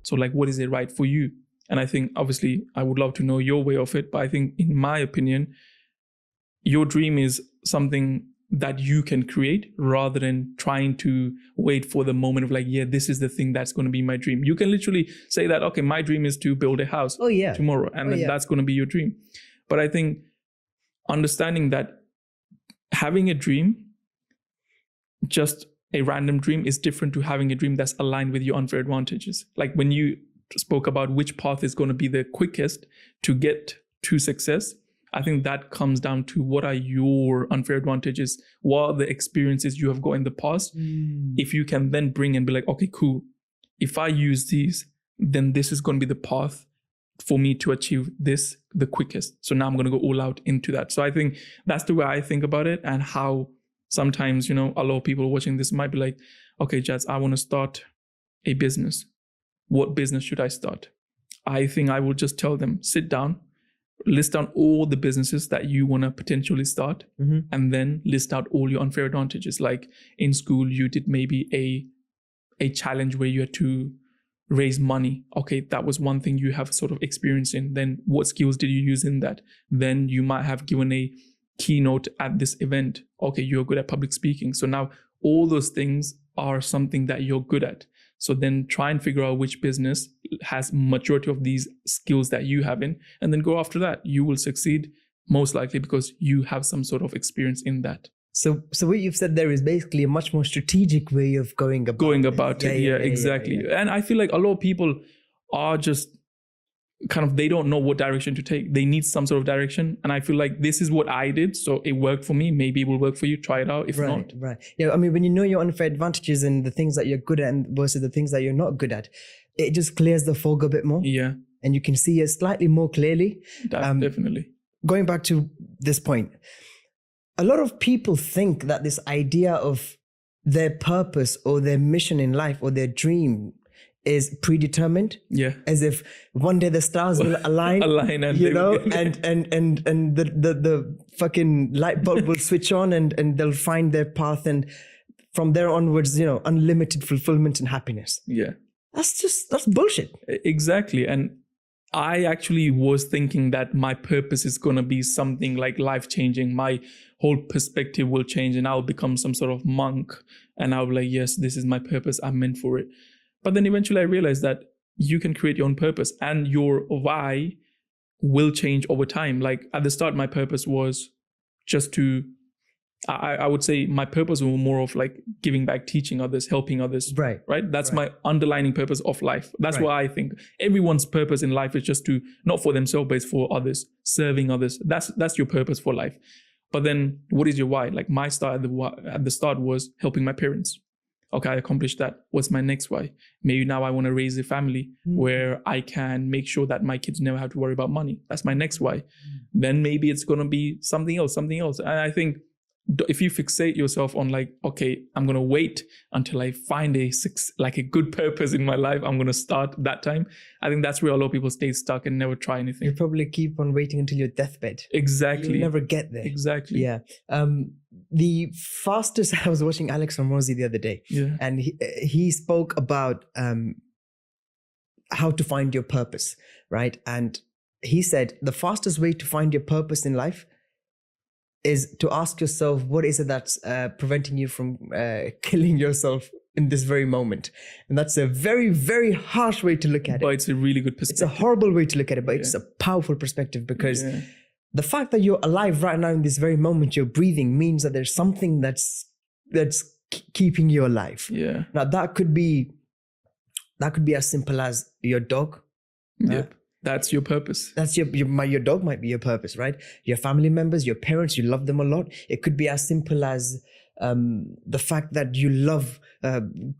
So like, what is it right for you? And I think, obviously, I would love to know your way of it. But I think, in my opinion, your dream is something that you can create rather than trying to wait for the moment of like, yeah, this is the thing that's going to be my dream. You can literally say that, okay, my dream is to build a house tomorrow. And then that's going to be your dream. But I think understanding that having a dream, just a random dream, is different to having a dream that's aligned with your unfair advantages. Like when you spoke about which path is going to be the quickest to get to success, I think that comes down to what are your unfair advantages, what are the experiences you have got in the past. If you can then bring and be like, okay, cool, if I use these, then this is going to be the path for me to achieve this the quickest. So now I'm going to go all out into that. So I think that's the way I think about it, and how sometimes, a lot of people watching this might be like, okay, Jazz, I want to start a business. What business should I start? I think I will just tell them, sit down, list down all the businesses that you want to potentially start, and then list out all your unfair advantages. Like in school, you did maybe a challenge where you had to raise money. Okay, that was one thing you have sort of experience in. Then what skills did you use in that? Then you might have given a keynote at this event. Okay, you're good at public speaking. So now all those things are something that you're good at. So then try and figure out which business has majority of these skills that you have in, and then go after that. You will succeed most likely because you have some sort of experience in that. So what you've said there is basically a much more strategic way of going about it. Yeah, exactly. Yeah. And I feel like a lot of people are just kind of, they don't know what direction to take. They need some sort of direction. And I feel like this is what I did. So it worked for me. Maybe it will work for you. Try it out. If not. Right. Yeah. I mean, when you know your unfair advantages and the things that you're good at versus the things that you're not good at, it just clears the fog a bit more. Yeah. And you can see it slightly more clearly. Definitely. Going back to this point, a lot of people think that this idea of their purpose or their mission in life or their dream is predetermined. Yeah. As if one day the stars will align. And and the fucking light bulb will switch on and they'll find their path, and from there onwards, unlimited fulfillment and happiness. Yeah. That's bullshit. Exactly. And I actually was thinking that my purpose is going to be something like life-changing. My whole perspective will change and I'll become some sort of monk. And I'll be like, yes, this is my purpose. I'm meant for it. But then eventually I realized that you can create your own purpose and your why will change over time. Like at the start, my purpose was just to, I would say my purpose was more of like giving back, teaching others, helping others. Right. That's my underlining purpose of life. That's what I think. Everyone's purpose in life is just to, not for themselves, but it's for others, serving others. That's your purpose for life. But then what is your why? Like my start at the start was helping my parents. Okay, I accomplished that. What's my next why? Maybe now I want to raise a family where I can make sure that my kids never have to worry about money. That's my next why. Then maybe it's going to be something else. And I think if you fixate yourself on like, okay, I'm going to wait until I find a good purpose in my life, I'm going to start that time. I think that's where a lot of people stay stuck and never try anything. You probably keep on waiting until your deathbed. Exactly. You'll never get there. Exactly. Yeah. The fastest, I was watching Alex Ramosi the other day, and he spoke about how to find your purpose, right? And he said the fastest way to find your purpose in life is to ask yourself, what is it that's preventing you from killing yourself in this very moment? And that's a very, very harsh way to look at it. But it's a really good perspective. It's a horrible way to look at it, but it's a powerful perspective, because the fact that you're alive right now in this very moment, you're breathing, means that there's something that's keeping you alive. Yeah. Now that could be as simple as your dog. Yep. That's your purpose. That's your dog might be your purpose, right? Your family members, your parents, you love them a lot. It could be as simple as the fact that you love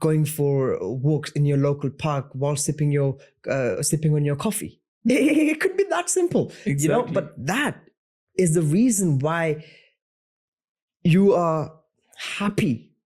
going for walks in your local park while sipping on your coffee. It could be that simple, exactly. But that is the reason why you are happy